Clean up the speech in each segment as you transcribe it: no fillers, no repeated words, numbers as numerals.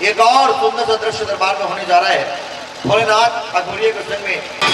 एक और सुंदर सा दृश्य दरबार में होने जा रहा है। भोलेनाथ अघोरिये के संग में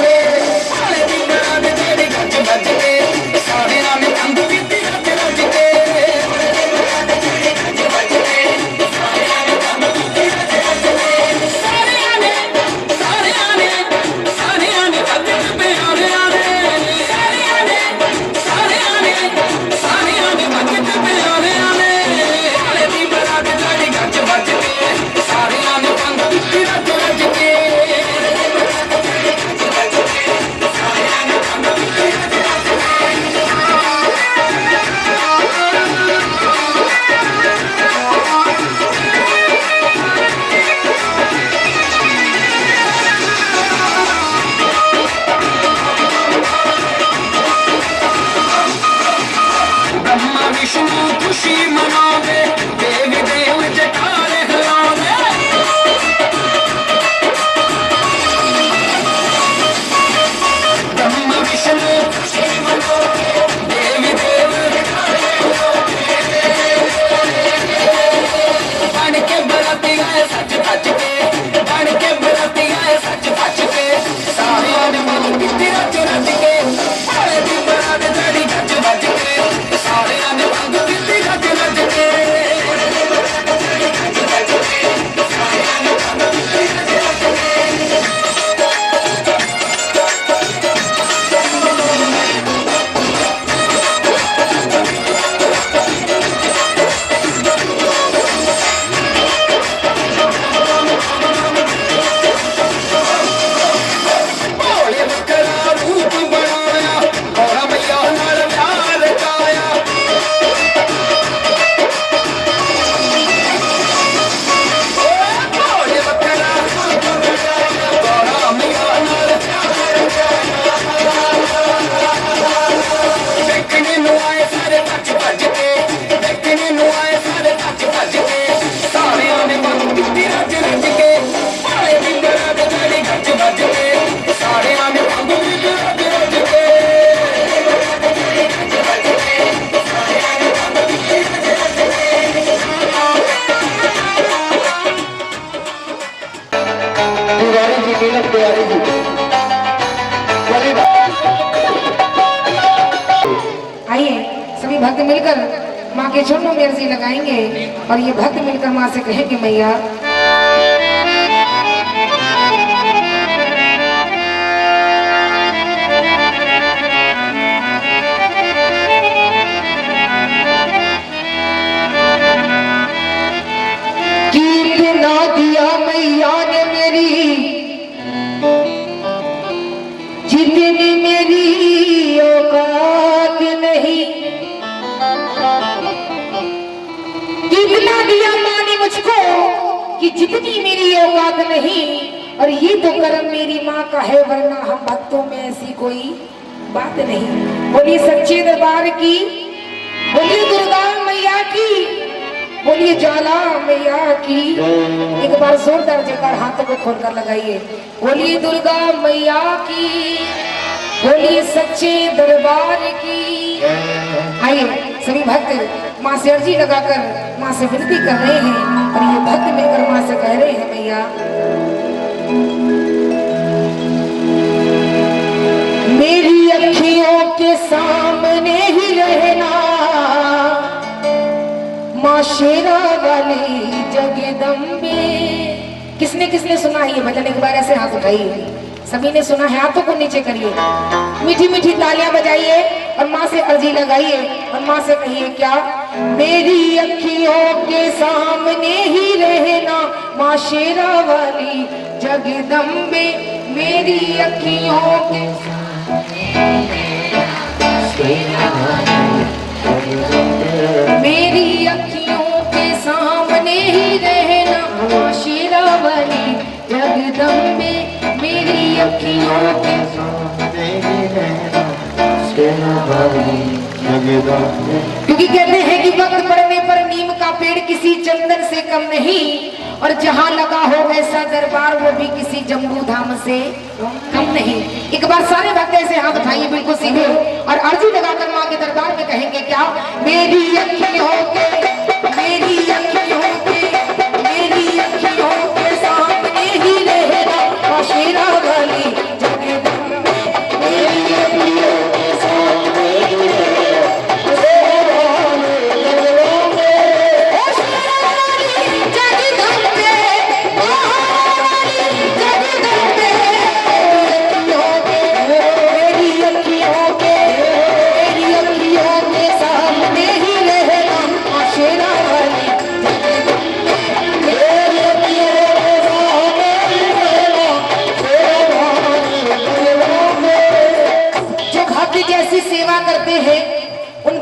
के सारे दी बरात तेरी गज बज के सारे ने तंग कीती रज रज के खुशी मनावे देवी देव जटारे हिलावे ब्रह्मा विष्णु खुशी मनावे देवी देव बन के बराती आए सच सच के बन के बराती आए सच सच के सारे ने मन की रच रच के सारे दी बरात तेरी गज बज के सारे ने मन की रच रच के भोले बकरा रूप बनाया और मैया नाल प्यार काया भोले बकरा रूप बनाया और मैया नाल प्यार देखने नु आए सारे भज भज के देखने नु आए सारे भज भज के सारे ने मन की रज रज के भोले दी बरात तेरी गज बज के सारे ने मन की रज रज के तिवारी जी नीलम तिवारी जी बोलिए। आइए सभी भक्त मिलकर माँ के चरणों में अर्जी लगाएंगे और ये भक्त मिलकर माँ से कहेंगे मैया कितना दिया मैया ने मेरी जितनी मेरी औकात नहीं कितना दिया माँ ने मुझको कि जितनी मेरी औकात नहीं और ये तो कर्म मेरी माँ का है वरना हम भक्तों में ऐसी कोई बात नहीं। बोलिए सच्चे दरबार की, बोलिए दुर्गा मैया की, बोलिए ज्वाला मैया की। एक बार जोरदार जयकार हाथों को खोलकर लगाइए। बोलिए दुर्गा मैया की, बोलिए सच्चे दरबार की। आइए सभी भक्त माँ से अर्जी लगाकर माँ से विनती कर रहे हैं और ये भक्त मिलकर माँ से कह रहे हैं मैया मेरी अखियों के सामने ही रहना माँ शेरा वाली जगदम्बे। किसने किसने सुना है ये भजन? एक बार ऐसे हाथ उठाइए। सभी ने सुना है, हाथों को नीचे करिए, मीठी मीठी तालियां बजाइए और माँ से अर्जी लगाइए और माँ से कहिए क्या? मेरी अखियों के सामने ही रहना माँ शेरा वाली जगदम्बे। मेरी अखियों के मेरी अखियों के सामने ही रहना माँ शेरा वाली जगदम्बे। मेरी अखियों के सामने ही रहना शेरा वाली जगदम्बे। क्योंकि कहते हैं कि वक्त पड़ने पर नीम का पेड़ किसी चंदन से कम नहीं और जहाँ लगा हो ऐसा दरबार वो भी किसी जम्बू धाम से कम नहीं। एक बार सारे भक्त ऐसे हाथ उठाइए बिल्कुल सीधे और अर्जी लगाकर माँ के दरबार में कहेंगे क्या? मेरी अखियों के मेरी अखियों के मेरी अखियों के सामने ही रहना शेरा वाली जगदम्बे।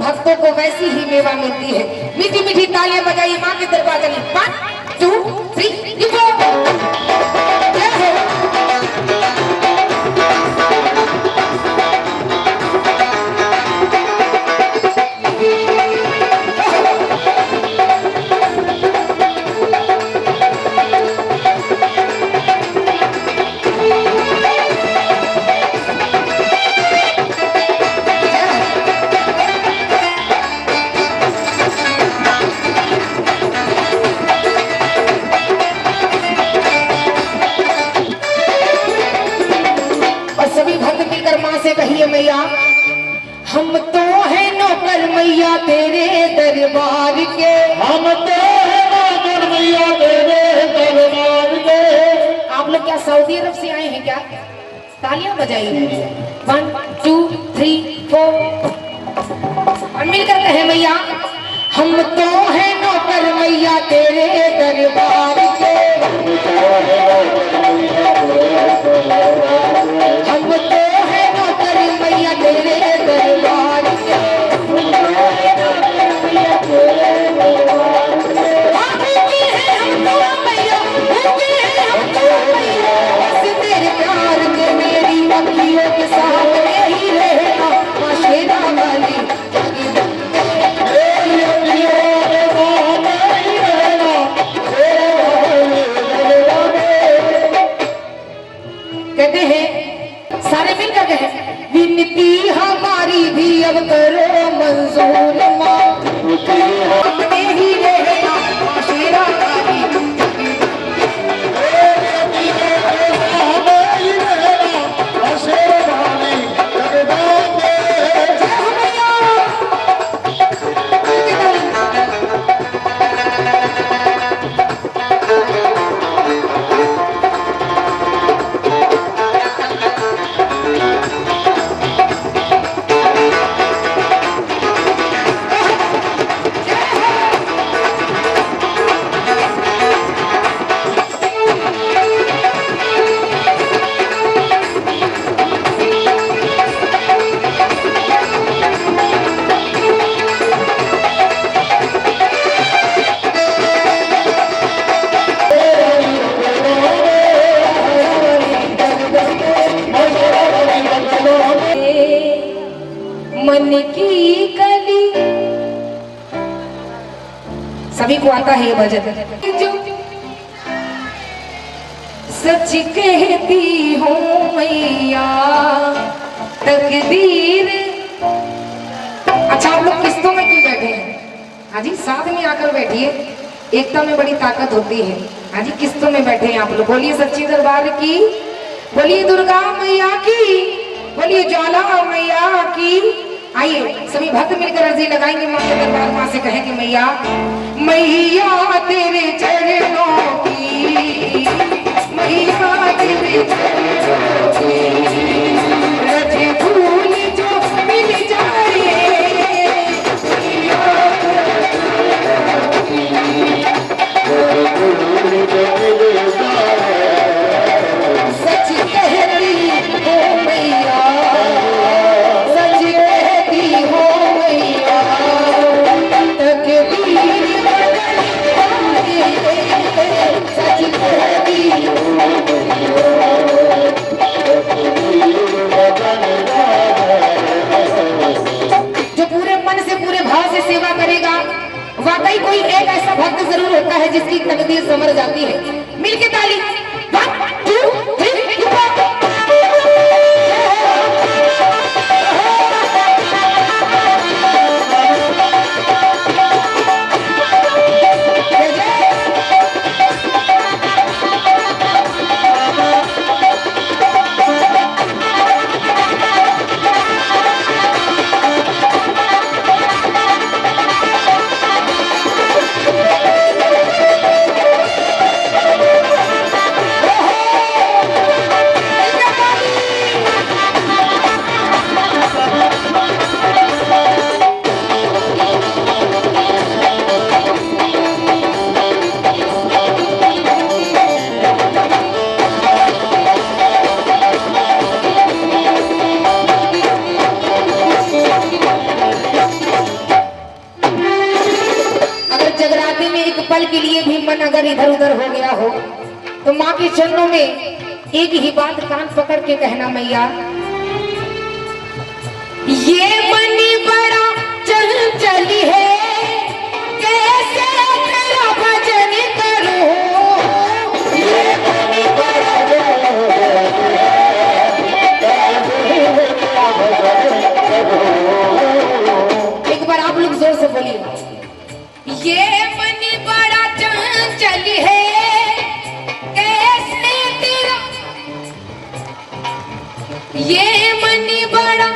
भक्तों को वैसी ही मेवा मिलती है। मीठी मीठी तालियां बजाइए माँ के दरबार चलिए। 1 2 3 जय हो। से कहिए मैया हम तो है नौकर मैया तेरे दरबार के। हम तो है नौकर मैया तेरे दरबार के। आप लोग क्या सऊदी अरब से आए हैं क्या? तालियां बजाइए। 1 2 3 4 और मिलकर कहे मैया हम तो है नौकर मैया तेरे दरबार के। हम तो है नौकर मैया तेरे दरबार के। तेरे प्यार के मेरी अखियों के सामने ही रहना माँ शेरा वाली। कहते हैं सारे मिलकर कहे विनती हमारी भी अब करो मंजूर माँ अपने ही रहना माँ शेरा वाली। मन की कली सभी को आता है ये भजन। जो सच कहती हूँ मैया तकदीर। अच्छा आप लोग किस्तों में क्यों बैठे हैं? हाँ जी साथ में आकर बैठिए, एकता में बड़ी ताकत होती है। हाँ जी किस्तों में बैठे हैं आप लोग। बोलिए सच्ची दरबार की, बोलिए दुर्गा मैया की, बोलिए ज्वाला मैया की। आइए सभी भक्त मिलकर अर्जी लगाएंगे माँ के दरबार। माँ से कहेंगे मैया मैया तेरे चरणों की, मैया तेरे चरणों की रज फूल जो मिल जाए। सच कहती हो मैया, जो पूरे मन से पूरे भाव से सेवा करेगा वाकई कोई एक ऐसा भक्त जरूर होता है जिसकी तकदीर संवर जाती है। मिलके ताली 1 2 3 पल के लिए भी मन अगर इधर उधर हो गया हो तो माँ के चरणों में एक ही बात कान पकड़ के कहना, मैया ये मन बड़ा चंचल है, कैसे तेरा भजन करूं। ये मन बड़ा एक बार आप लोग जोर से बोलिए, ये मन बड़ा चंचल है, कैसे तेरा, ये मन बड़ा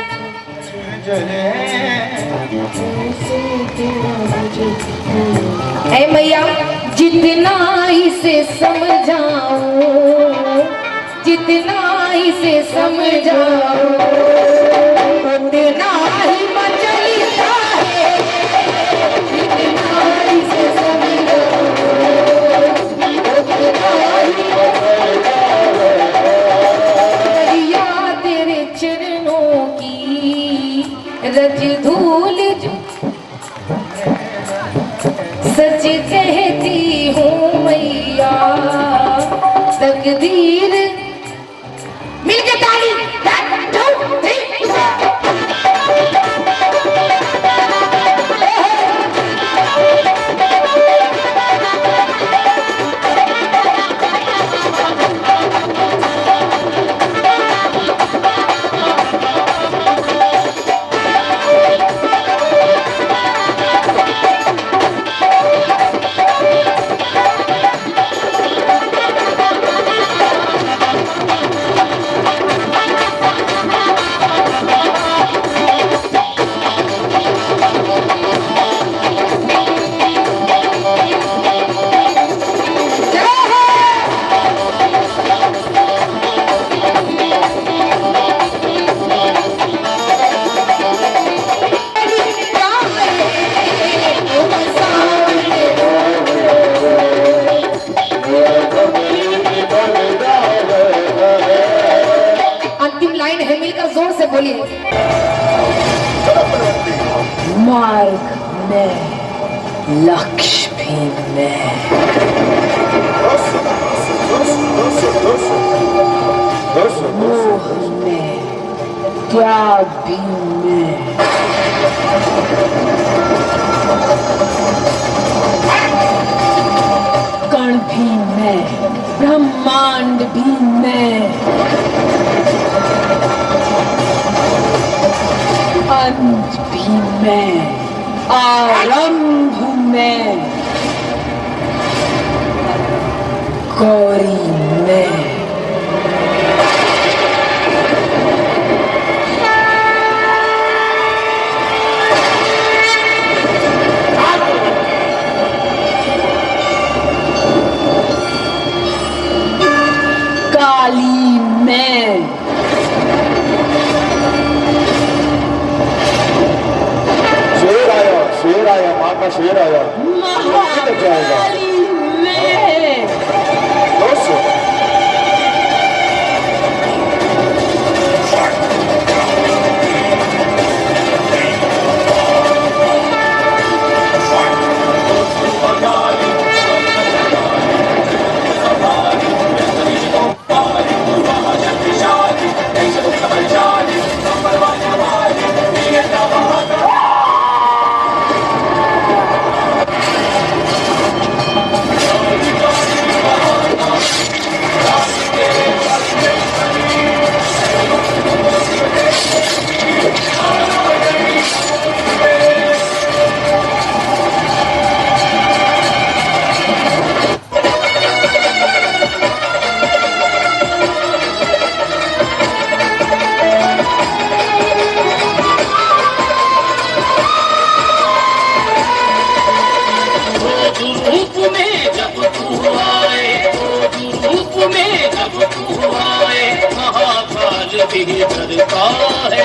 ऐ मैया जितना इसे समझाऊं, जितना इसे समझाऊं उतना ही मचलता है, जितना इसे समझाऊं उतना ही मचलता है। या तेरे चरणों की रज धूल जो सच कहती हूँ मैया, तकदीर मिलके ताली। जोर से बोलिए, मार्ग में लक्ष्मी में, मोह में त्याग भी में, कण भी में, ब्रह्मांड भी में, अंत भी में, आरंभ में, गौरी में। काली में, शेर आया, माँ का शेर आया, महाकाली में, करता है।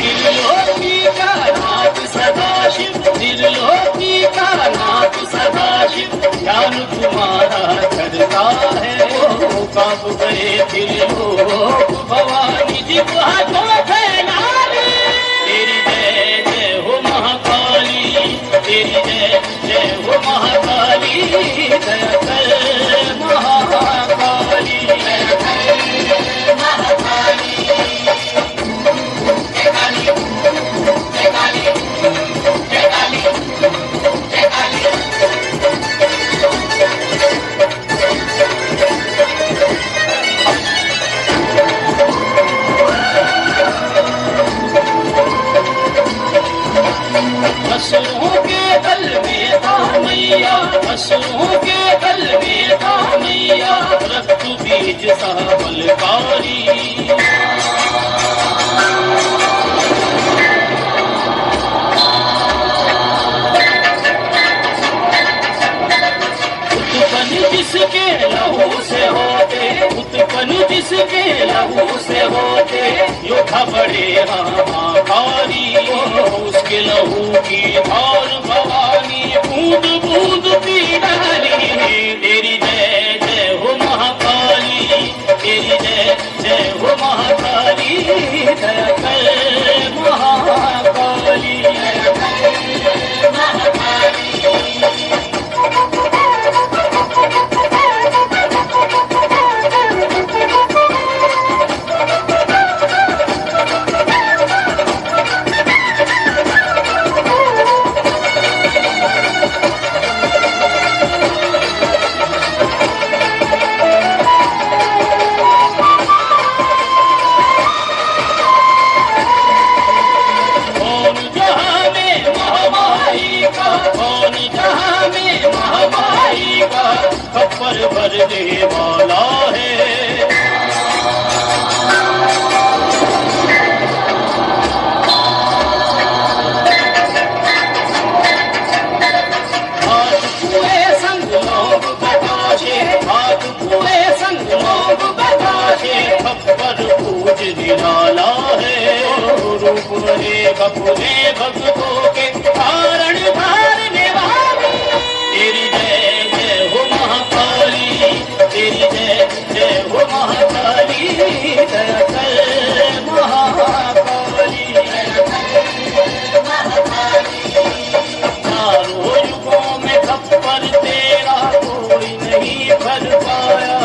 निर्लोकी का नाथ सदाशिव, निर्लोकी का नाथ सदाशिव, ध्यान तुम्हारा करता है। काब गए त्रिलोक दीप हाथों फैलाने। तेरी जय जय हो महाकाली, तेरी जय जय हो महाकाली, जय कर महाकाली, जय कर महाकाली, जय काली, जय काली, जय काली, जय काली। असुरों के दल में था मैया, असुरों के दल में था मैया, रक्त बीज सा बलकारी। उत्पन्न जिसके लहू से होते, उत्पन्न जिसके लहू से होते, योद्धा बड़े हाहाकारी। उसके लहू की धार भवानी बूंद बूंद पी डाली। तेरी जय जय हो महाकाली, तेरी जय जय हो महाकाली, जय कर महाकाली, जय कर महाकाली। खप्पर भरने वाला है। हाथ कुए संग लोग बताशे, हाथ कुए संग लोग बताशे, खप्पर पूज निराला है। रूप रहे कपुरे भक्तों के धारण धारने वाले। तेरी जय जय हो महाकाली, तेरी जय जय हो महाकाली, जय कर महाकाली, जय कर महाकाली। चारों युगों में खप्पर तेरा कोई नहीं भर पाया,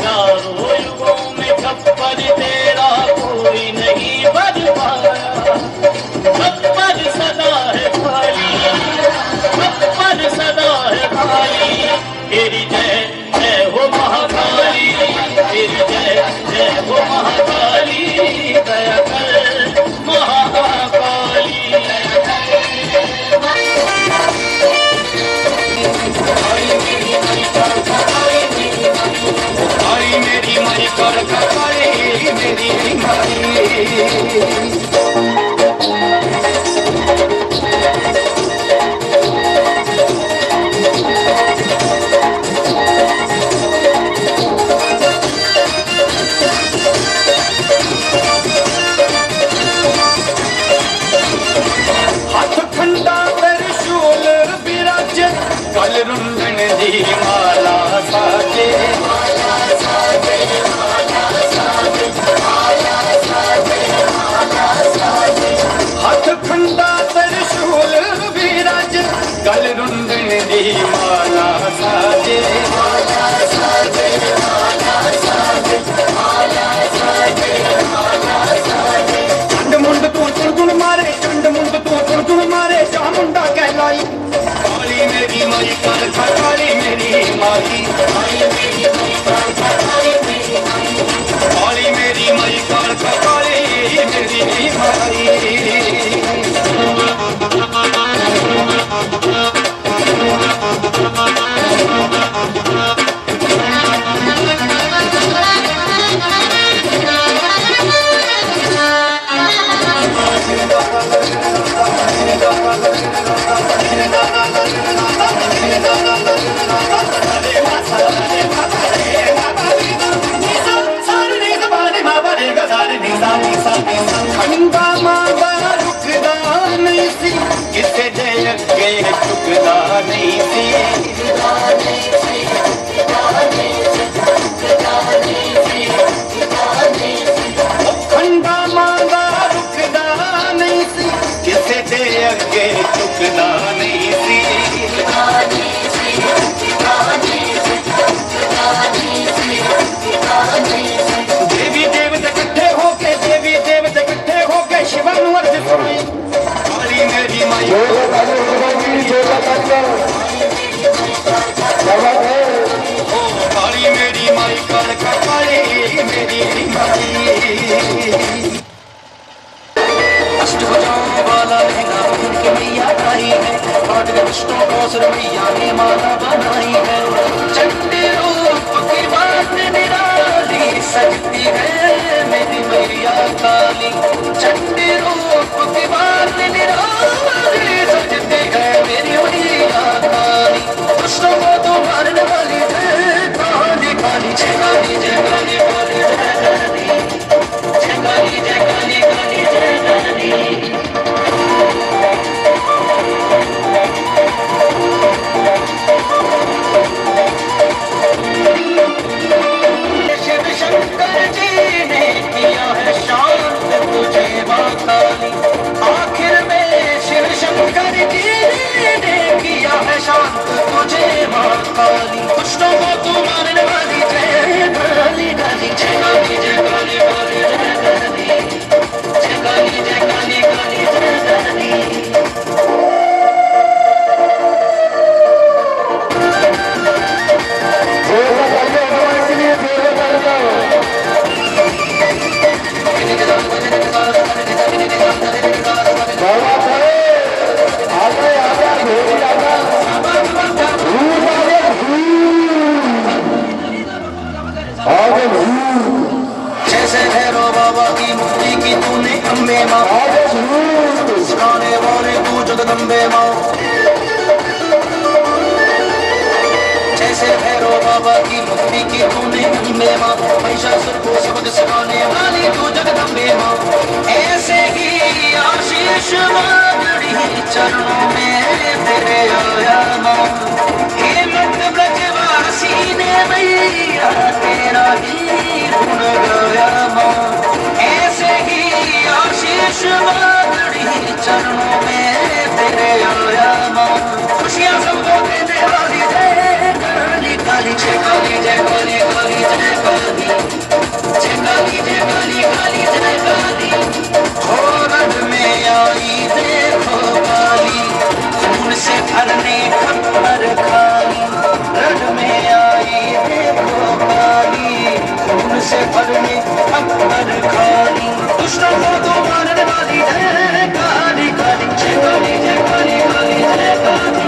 चारों युगों में खप्पर तेरा कोई नहीं भर पाया। खप्पर सदा है खाली, खप्पर सदा है खाली। तेरी जय जय हो महाकाली, तेरी जय जय हो महाकाली, दया कर महाकाली, दया कर महाकाली। आई मेरी मई कर खपाई, आई मेरी मई कर खपाई, मेरी माई। कल रुंदन दी माला साजे, माला साजे, माला साजे, माला साजे, माला साजे। हाथ खंडा त्रिशूल विराज, कल रुंदन दी माला साजे, माला साजे, माला साजे, माला साजे, माला साजे। चंड मुंड तू चुड़गुड़ मारे, चंड मुंड तू चुड़गुड़ मारे, चामुंडा कहलाई। काली मेरी माई कर काली मेरी माई, काली मेरी माई कर काली मेरी माई, काली मेरी माई कर काली मेरी माई। खंडा मांगा रुकदा नहीं सी, किसे दे अगे चुकदा नहीं सी। काली मेरी माई काल का काली मेरी माई अष्ट भुजाओं वाला लहंगा पहन के मैया आई है आठ विष्णु कौसर मैया ने माला बनाई है चंडी रूप की बात निराली सजती है मेरी मैया काली चंडी रूप की बात निराली सजती है मेरी मैया काली दुष्टों को तो मारने वाली है काली काली जय काली जय काली काली जय काली जय काली जय काली काली जय काली शिव शंकर जी ने किया है शांत तुझे माँ काली आखिर में शिव शंकर जी ने किया है शांत तुझे माँ काली दुष्टों को तू मारने वाली जय काली काली जय काली जय काली काली जय काली जय काली जय काली काली जय काली जैसे भैरव बाबा की मुक्ति की तूने अम्बे माँ सिखाने वाले तू जगदम्बे माँ जैसे भैरव बाबा की मुक्ति की तूने अम्बे माँ महिषासुर को सबक सिखाने वाली तू जगदम्बे माँ ऐसे ही आशीष मांगड़ी चरणों में तेरे आया माँ हे मत ब्रजवासी ने मैया तेरा ही गुण गाया माँ ऐसे ही आशीष मांगड़ी चरणों में तेरे आया माँ खुशियाँ सबको देने वाली जय काली काली जय काली जय काली काली जय काली जय काली जय काली काली जय काली रथ में आई देखो काली खून से भरने खप्पर खाली रथ में आई देखो काली खून से भरने खप्पर खाली दुष्टों को तो मारने वाली जय काली काली जय काली जय काली काली जय काली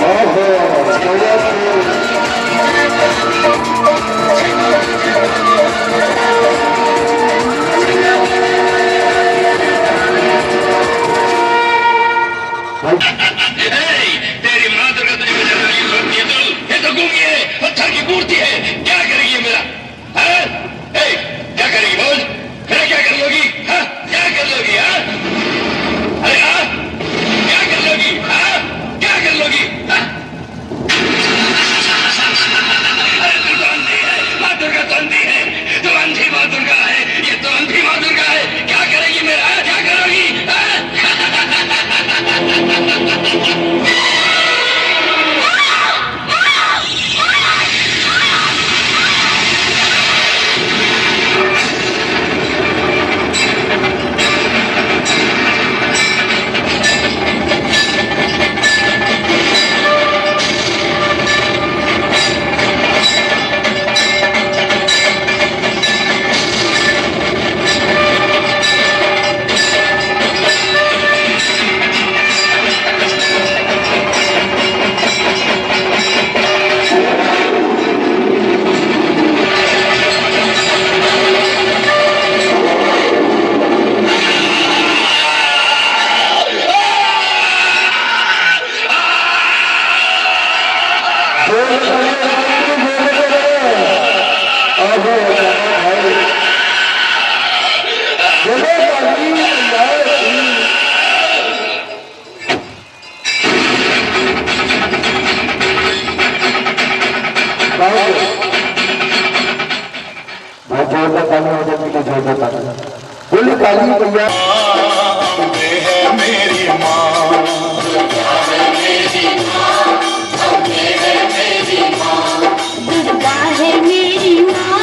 तेरी माँ दुर्गा तुझे बचा रही है ये तो गूंगी है पत्थर की मूर्ति है क्या करेगी मेरा क्या करेगी बोल मेरा क्या कर लोगी क्या कर लोगी अरे क्या कर लोगी क्या कर लोगी अरे तू तो अंधी है माँ दुर्गा तो अंधी है तो अंधी माँ दुर्गा है ये तो अंधी माँ दुर्गा है क्या करेगी मेरा क्या करोगी बोली काली मैया मेरी माँ दुर्गा है मेरी माँ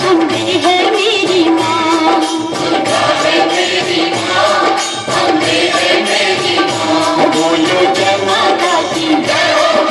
अम्बे है मेरी माँ दुर्गा है मेरी माँ अम्बे है मेरी माँ बोलो जय माता की जय हो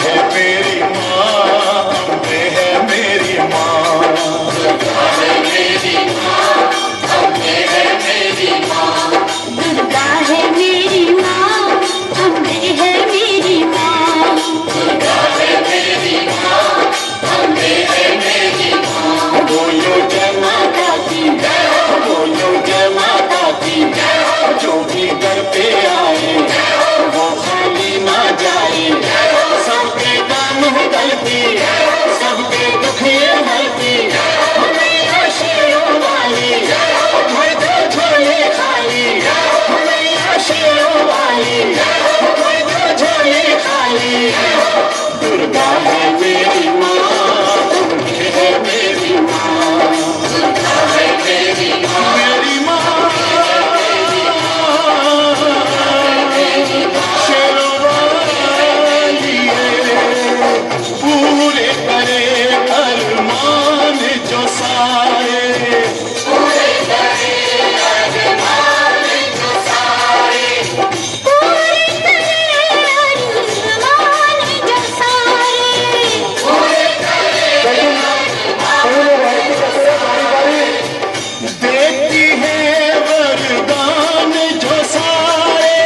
है मेरी माँ, अम्बे है मेरी माँ। दुर्गा है मेरी माँ, अम्बे है मेरी माँ। दुर्गा है मेरी माँ, अम्बे है मेरी माँ। दुर्गा है मेरी माँ, अम्बे है मेरी माँ। बोलो जय माता की जय हो, बोलो जय माता की जय हो। जो भी दर पे आए वो खाली ना जाए, सबके काम करती, सबके दुख ये हरती। मैया शेरों वाली, भर दो झोले खाली। मैया शेरों वाली, भर दो झोले खाली। दुर्गा है मेरी माँ, अम्बे है मेरी माँ। दुर्गा है मेरी माँ, मेरी माँ शेरों वाली है, पूरे करे अरमान जो सारे। पूरे करे अरमान जो सारे। पूरे करे अरमान जो सारे। पूरे करे देती है वरदान जो सारे।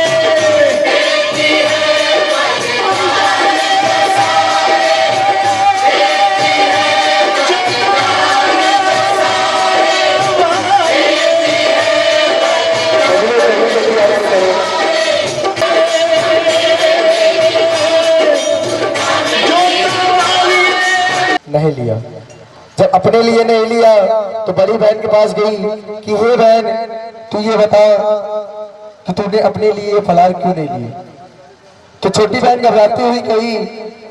नहीं लिया। जब अपने लिए नहीं लिया तो बड़ी बहन के पास गई कि हे बहन, तू ये बता कि तूने अपने लिए फलार क्यों नहीं लिए। तो छोटी बहन घबराती हुई कही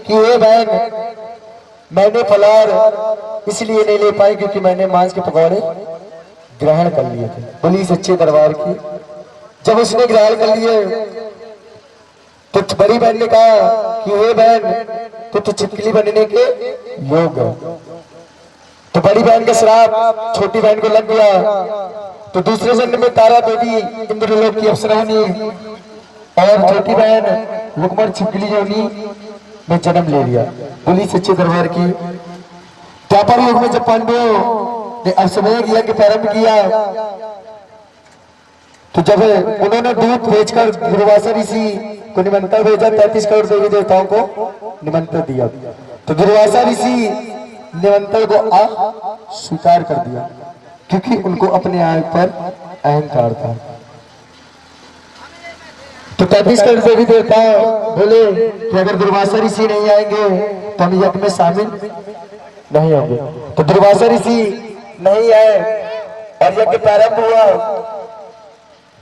कि हे बहन, मैंने फलार इसलिए नहीं ले पाई क्योंकि मैंने मांस के पकौड़े ग्रहण कर लिए थे। बोली सच्चे दरबार की। जब उसने ग्रहण कर लिए तो बड़ी बहन ने कहा कि हे बहन, तो छिपकली बनने के योग है। तो बड़ी बहन का श्राप छोटी बहन को लग गया। तो दूसरे जन्म में तारा देवी इंद्रलोक की अप्सरा हुई और छोटी बहन रुक्मण छिपकली योनि में जन्म ले लिया। बोली सच्चे दरबार की। द्वापर युग में जब पांडवों ने अश्वमेध यज्ञ प्रारंभ किया तो जब उन्होंने दूध भेजकर दुर्वासा ऋषि को निमंत्रण भेजा, 33 करोड़ देवी देवताओं को निमंत्रण दिया, तो दुर्वासा ऋषि निमंत्रण को स्वीकार कर दिया क्योंकि उनको अपने आय पर अहंकार था। तो 33 करोड़ देवी देवता बोले कि अगर दुर्वासा ऋषि नहीं आएंगे तो हम यज्ञ में शामिल नहीं होंगे। तो दुर्वासा ऋषि नहीं आए और यज्ञ प्रारंभ हुआ।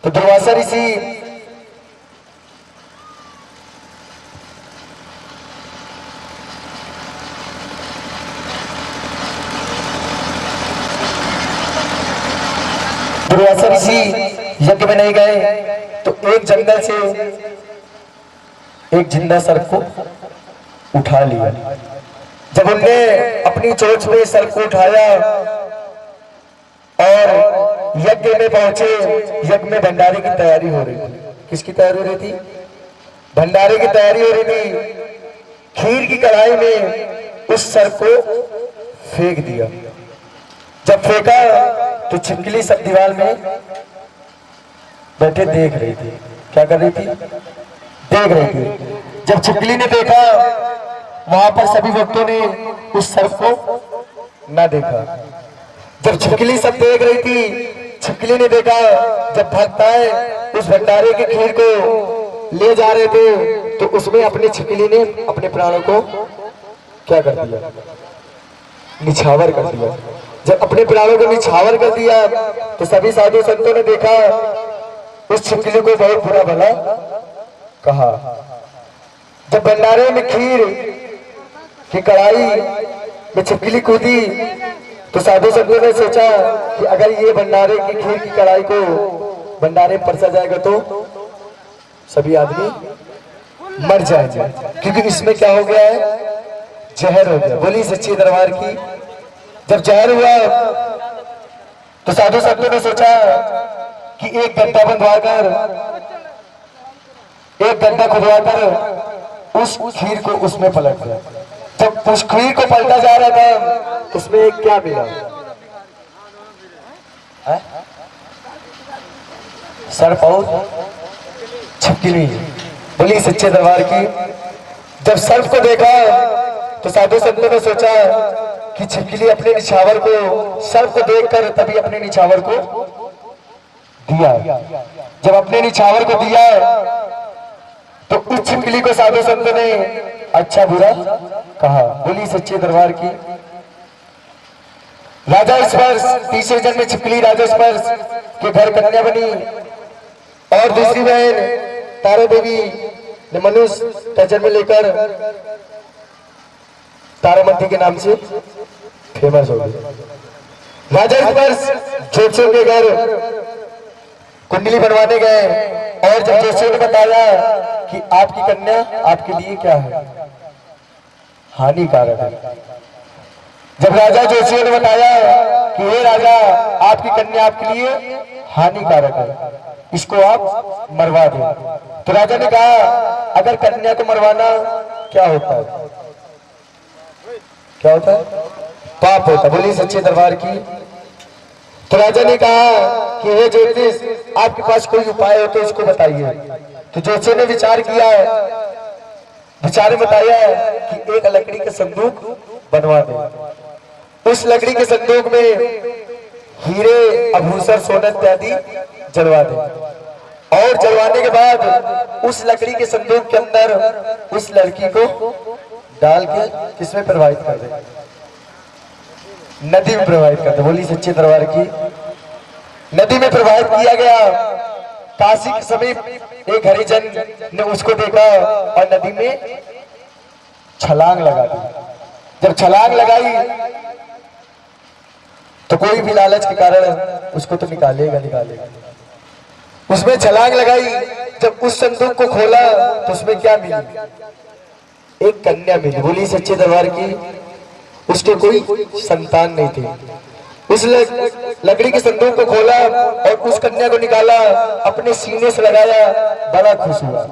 तो दुर्वासा ऋषि यज्ञ में नहीं गए तो एक जंगल से एक जिंदा सर्प को उठा लिया। जब उनने अपनी चोंच में सर्प को उठाया और यज्ञ में पहुंचे, यज्ञ में भंडारे की तैयारी हो रही थी। किसकी तैयारी हो रही थी? भंडारे की तैयारी हो रही थी। खीर की कढ़ाई में उस सर्प को फेंक दिया। जब फेंका तो छिपकली सब दीवार में बैठे देख रही थी। क्या कर रही थी? देख रही थी। जब छिपकली ने देखा, वहां पर सभी भक्तों ने उस सर्प को ना देखा। जब छिपकली सब देख रही थी, छिपकली ने देखा जब भक्त आए उस भंडारे की खीर को ले जा रहे थे तो उसमें अपने छिपकली ने अपने प्राणों को क्या कर दिया? निछावर कर दिया। जब अपने प्राणों को निछावर कर दिया तो सभी साधु संतों ने देखा, उस छिपकली को बहुत बुरा भला कहा। जब भंडारे में खीर की कढ़ाई में छिपकली कूदी तो साधु संतों ने सोचा कि अगर ये भंडारे की खीर की कढ़ाई को भंडारे में परसा जाएगा तो सभी आदमी मर जाएंगे, क्योंकि इसमें क्या हो गया है? जहर हो गया। बोली सच्ची दरबार की। जब जहर हुआ तो साधु संतों ने सोचा कि एक गड्ढा खुदवाकर उस खीर को उसमें पलट दिया। जब उस खीर को पलटा जा रहा था उसमें एक क्या मिला? सर्प और छिपकली। बोली सच्चे दरबार की। जब सर्प को देखा तो साधु संतों ने सोचा कि छिपकली अपने निछावर को सर्प को देखकर तभी अपने निछावर को दिया। जब अपने निछावर को दिया तो उस छिपकली को साधु संतों ने अच्छा बुरा कहा। बोली सच्चे दरबार की। राजा स्पर्श, तीसरे जन्म में छिपकली राजा स्पर्श के घर कन्या बनी और दूसरी बहन तारा देवी ने मनुष्य का जन्म लेकर तारामती के नाम से फेमस हो गई। राजा स्पर्श ज्योतिषियों के घर कुंडली बनवाने गए और जब ज्योतिषियों ने बताया कि आपकी कन्या आपके लिए क्या है? हानिकारक है। जब राजा ज्योतिषियों ने बताया कि हे राजा, आपकी कन्या आपके लिए हानिकारक है, इसको आप मरवा दो, तो राजा ने कहा अगर कन्या को मरवाना क्या होता है? क्या होता है? पाप होता है। बोली सच्चे दरबार की। तो राजा ने कहा कि हे ज्योतिष, आपके पास कोई उपाय हो तो इसको बताइए। तो ज्योतिष ने विचार किया, विचार में बताया कि एक लकड़ी का संदूक बनवा दे। उस लकड़ी के संदूक में हीरे, आभूषण, सोना इत्यादि जलवा दे और जलवाने के बाद उस लकड़ी के संदूक के अंदर उस लड़की को डाल के किसमें प्रवाहित कर दे? नदी में प्रवाहित कर दे। बोली सच्चे दरबार की। नदी में प्रवाहित किया गया। काशी के समीप एक हरिजन ने उसको देखा और नदी में छलांग लगा दी। जब छलांग लगाई तो कोई भी लालच के कारण उसको तो निकालेगा। उसमें छलांग लगाई। जब उस संदूक को खोला तो उसमें क्या मिली? एक कन्या मिली। बोली सच्चे दरबार की। उसके कोई संतान नहीं थी। उस लकड़ी के संदूक को खोला और उस कन्या को निकाला, अपने सीने से लगाया, बड़ा खुश हुआ।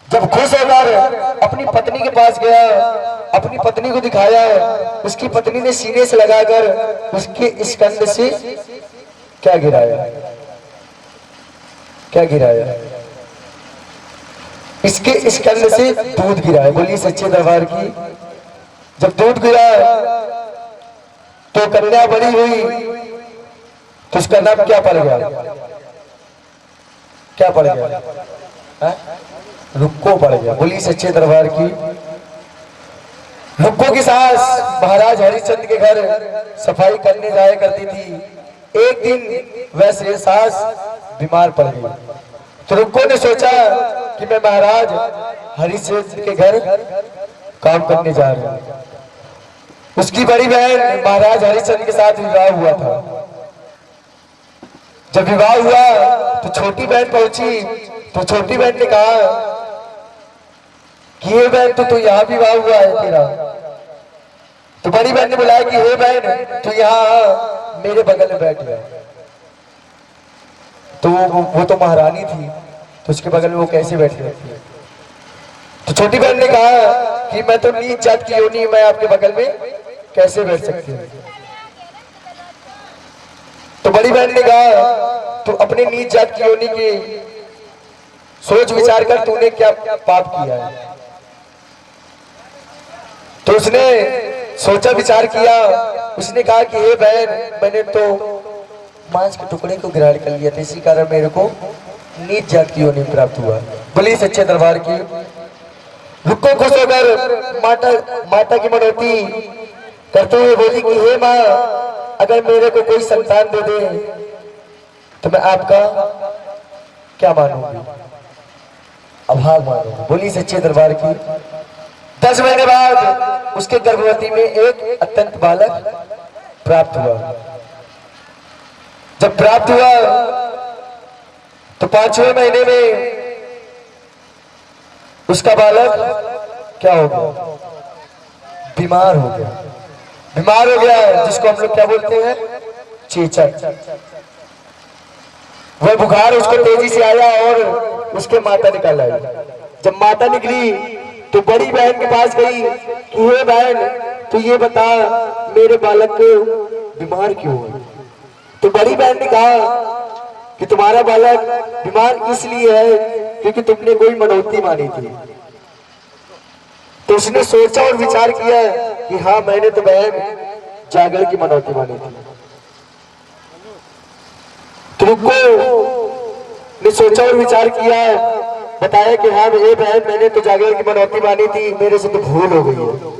जब खुश होकर अपनी पत्नी के पास गया, अपनी पत्नी को दिखाया, उसकी पत्नी ने सीने से लगाकर उसके स्कंद से क्या गिराया? क्या गिराया? इसके स्कंद से दूध गिराया। बोली सच्चे दरबार की। जब दूध गिरा तो कन्या बड़ी हुई तो उसका नाम क्या पड़ गया? क्या पड़ गया? रुक्को पड़ गया। बोली सच्चे दरबार की। रुक्को की सास महाराज हरिश्चंद्र के घर सफाई करने जाया करती थी। एक दिन वैसे सास बीमार पड़ गई तो रुक्को ने सोचा कि मैं महाराज हरिश्चंद्र के घर काम करने जा रहा हूं। उसकी बड़ी बहन महाराज हरिश्चंद्र के साथ विवाह हुआ था। जब विवाह हुआ तो छोटी बहन पहुंची तो छोटी बहन ने कहा कि हे बहन, तो यहाँ विवाह हुआ है तेरा? तो बड़ी बहन ने बुलाया कि हे बहन, तो यहाँ मेरे बगल में बैठ गया। तो वो तो महारानी थी, तो उसके बगल में वो कैसे बैठ सकती है? तो छोटी बहन ने कहा कि मैं तो नीच जात की योनि, मैं आपके बगल में कैसे बैठ सकती हूँ? तो बड़ी बहन ने कहा तू अपने नीच जात की योनि की सोच विचार कर, तूने क्या पाप किया है? तो उसने सोचा विचार किया। उसने कहा कि हे बहन, मैंने तो मांस के टुकड़े को ग्रहण कर लिया था, इसी कारण मेरे को नीच जात की योनि प्राप्त हुआ। बोली सच्चे दरबार की। रुक्को खुश होकर माता की मनौती करते हुए बोली कि हे माँ, अगर मेरे को कोई संतान दे दे तो मैं आपका क्या मानूंगी? आभार मानूंगी। बोली सच्चे दरबार की। 10 महीने बाद उसके गर्भवती में एक अत्यंत बालक प्राप्त हुआ। जब प्राप्त हुआ तो 5वें महीने में उसका बालक क्या हो गया? बीमार हो गया। बीमार हो गया जिसको हम लोग क्या बोलते हैं? चेचक। वह बुखार उसको तेजी से आया और उसके माता निकल आई। जब माता निकली तो बड़ी बहन के पास गई कि हे बहन तू ये बता मेरे बालक बीमार क्यों है। तो बड़ी बहन ने कहा कि तुम्हारा बालक बीमार इसलिए है क्योंकि तुमने कोई मनौती मानी थी। तो उसने सोचा और विचार किया कि हाँ मैंने तो बहन जागर की मनौती मानी थी। तो रुको ने सोचा और विचार किया, बताया कि हाँ ये बहन मैंने तो जागर की मनौती मानी थी, मेरे से तो भूल हो गई है।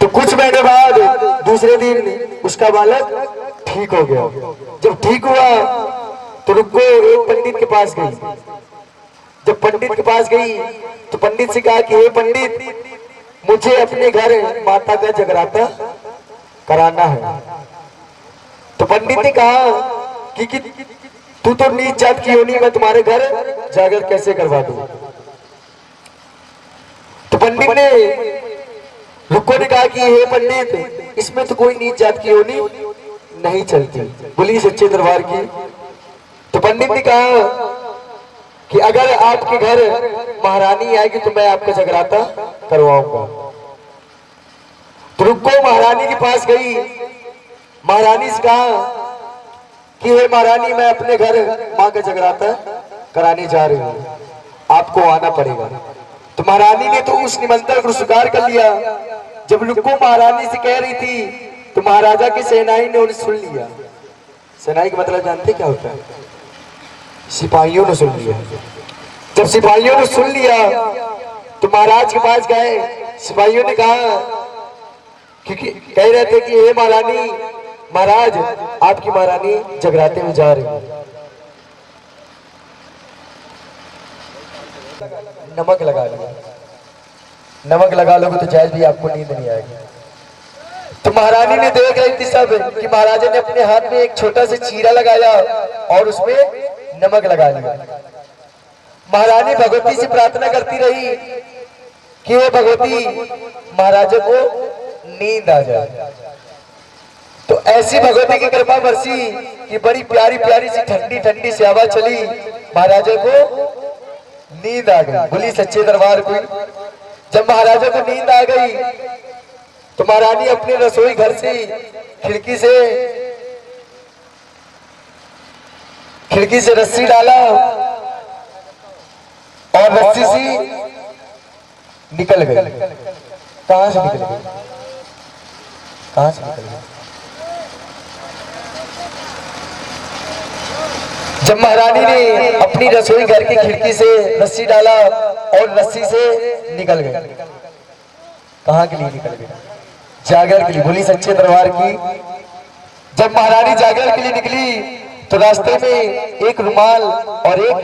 तो कुछ महीने बाद दूसरे दिन उसका बालक ठीक हो गया। जब ठीक हुआ तो रुको एक पंडित के पास गई। जब पंडित के पास गई तो पंडित से कहा कि हे पंडित मुझे अपने घर माता का जगराता कराना है। तो पंडित ने कहा कि तू तो नीच जात की होनी, मैं तुम्हारे घर जागर कैसे करवा दूं। तो पंडित ने रुको ने कहा कि हे पंडित इसमें तो कोई नीच जात की होनी नहीं चलती, बोली सच्चे दरबार की। तो पंडित ने कहा कि अगर आपके घर महारानी आएगी तो मैं आपका जगराता करवाऊंगा। तो रुको महारानी के पास गई। महारानी से कहा कि हे महारानी मैं अपने घर माँ का जगराता कराने जा रही हूँ, आपको आना पड़ेगा। तो महारानी ने तो उस निमंत्रण को स्वीकार कर लिया। जब रुको महारानी से कह रही थी तो महाराजा के सेनाई ने उन्हें सुन लिया। सेनाई का मतलब जानते क्या होता है? सिपाहियों ने सुन लिया। जब सिपाहियों ने सुन लिया तो महाराज के पास गए। सिपाहियों ने कहा क्योंकि कह रहे थे कि हे महारानी महाराज आपकी महारानी जगराते में जा रही है, नमक लगा लो, नमक लगा लोगे तो जायज भी आपको नींद नहीं आएगी। तो महारानी ने देख रही थी सब कि महाराजा ने अपने हाथ में एक छोटा सा चीरा लगाया और उसमें नमक लगा लिया। महारानी भगवती से प्रार्थना करती रही कि हे भगवती महाराजा को नींद आ जाए। तो ऐसी भगवती की कृपा बरसी कि बड़ी प्यारी प्यारी सी ठंडी ठंडी सी हवा चली, महाराजा को नींद आ गई। बोली सच्चे दरबार को। जब महाराजा को नींद आ गई तो महारानी अपने रसोई घर से खिड़की से रस्सी डाला और रस्सी से निकल गई। कहां से निकल गई? कहां से निकल गई? जब महारानी ने अपनी रसोई घर की खिड़की से रस्सी डाला और रस्सी से निकल गई। कहां के लिए निकल गई? जागर के लिए। बोली सच्चे दरबार की। जब महारानी जागर के लिए निकली तो रास्ते में एक रुमाल और एक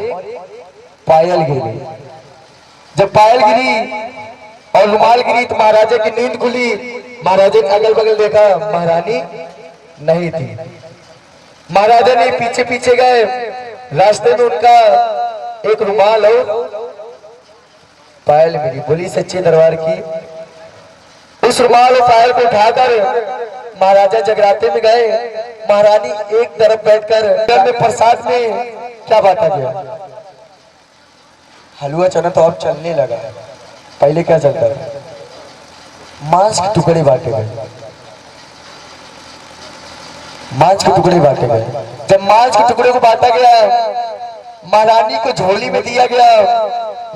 पायल गिरी। जब पायल गिरी और रुमाल गिरी तो महाराजा की नींद खुली। महाराजा ने अगल बगल देखा, महारानी नहीं थी। महाराजा ने पीछे पीछे गए, रास्ते में उनका एक रुमाल और पायल मिली। बोली सच्चे दरबार की। उस रुमाल और पायल को उठाकर महाराजा जगराते में गए। महारानी एक तरफ बैठकर में प्रसाद में क्या बांटा गया? हलवा चना तो अब चलने लगा, पहले क्या चलता था? मांस के टुकड़े बांटे गए। मांस के टुकड़े बांटे गए। जब मांस के टुकड़े को बांटा गया, महारानी को झोली में दिया गया।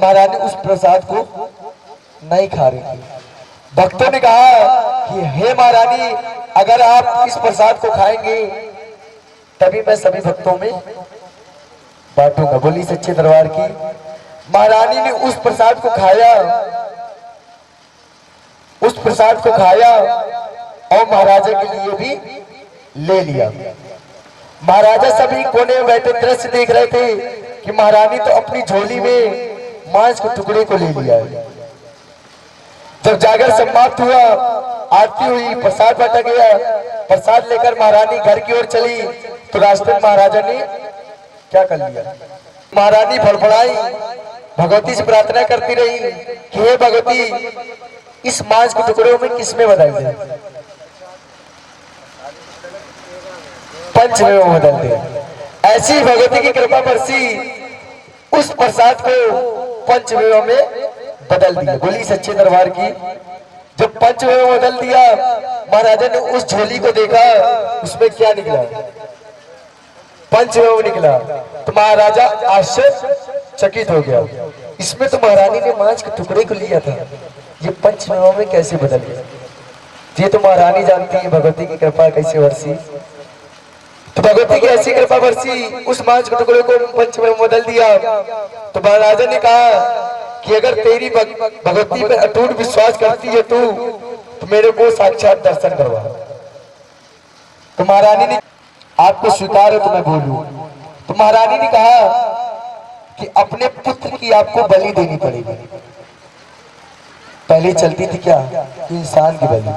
महारानी उस प्रसाद को नहीं खा रही थी। भक्तों ने कहा कि हे महारानी अगर आप इस प्रसाद को खाएंगे तभी मैं सभी भक्तों में बांटूंगा। बोली सच्चे दरबार की। महारानी ने उस प्रसाद को खाया, उस प्रसाद को खाया और महाराजा के लिए भी ले लिया। महाराजा सभी कोने में बैठे दृश्य देख रहे थे कि महारानी तो अपनी झोली में मांस के टुकड़े को ले लिया है। जब जागर समाप्त हुआ, आरती हुई, प्रसाद बांटा गया। प्रसाद लेकर महारानी घर की ओर चली तो रास्ते में महाराजा ने क्या कर लिया? महारानी फड़फड़ाई, भगवती से प्रार्थना करती रही कि हे भगवती इस मांस के टुकड़ों में किसमें बदल दे? पंच में बदल दे। ऐसी भगवती की कृपा बरसी उस प्रसाद को पंचमेव में बदल दिया। बोली सच्चे दरबार की। जब पंचमेव में बदल दिया, महाराजा ने उस झोली को देखा, उसमें क्या निकला? पंचमेव निकला। तो महाराजा आश्चर्यचकित हो गया। इसमें तो महारानी ने मांस के टुकड़े को लिया था, ये पंचमेव में कैसे बदल गया? ये तो महारानी जानती है भगवती की कृपा कैसे बरसी। तो भगवती की ऐसी कृपा बरसी, उस मांस के टुकड़े को पंचमेव में बदल दिया। तो महाराजा ने कहा कि अगर तेरी भगवती पर अटूट विश्वास करती है तू, तो मेरे को साक्षात दर्शन करवा। तो महारानी ने आपको स्वीकार है तो मैं बोलूं। तो महारानी ने कहा कि अपने पुत्र की आपको बलि देनी पड़ेगी। पहले चलती थी क्या कि इंसान की बलि,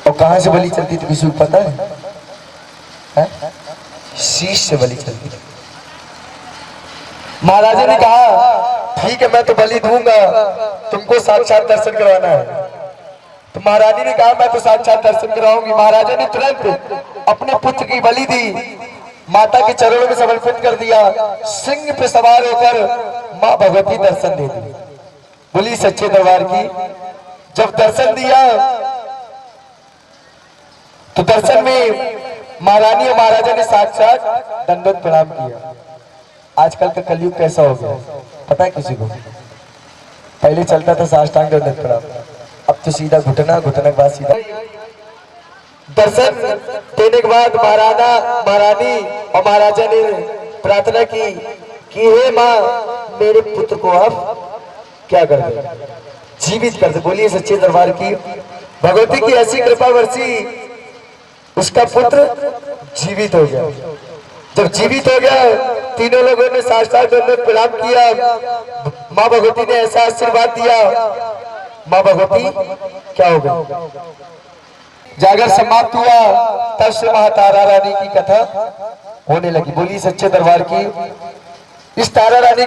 और कहां से बलि चलती थी किसी को पता है? शीश से बलि चलती थी। महाराजा ने कहा ठीक है मैं तो बलि दूंगा, तुमको साक्षात दर्शन करवाना है। तो महारानी ने कहा मैं तो साक्षात दर्शन कराऊंगी। महाराजा ने तुरंत अपने पुत्र की बलि दी, माता के चरणों में समर्पित कर दिया। सिंह पे सवार होकर मां भगवती दर्शन दे दी। बोली सच्चे दरबार की। जब दर्शन दिया तो दर्शन में महारानी और महाराजा ने साक्षात दंडवत प्रणाम किया। आजकल का कलयुग कैसा हो गया पता है किसी को? पहले चलता था साष्टांग दंडवत प्रणाम, अब तो सीधा घुटना, घुटना के बाद सीधा। दर्शन देने के बाद महारानी और महाराजा ने प्रार्थना की कि हे माँ मेरे पुत्र को आप क्या कर दे, जीवित कर दे। बोलिए सच्चे दरबार की। भगवती की ऐसी कृपा बरसी, उसका पुत्र जीवित हो गया। जब जीवित हो गया, तीनों लोगों ने साष्टांग दंडवत प्रणाम किया। माँ भगवती ने ऐसा आशीर्वाद दिया। माँ भगवती क्या हो गई? जागर समाप्त हुआ, तब से महातारा रानी की कथा होने लगी। बोली सच्चे दरबार की। इस तारा रानी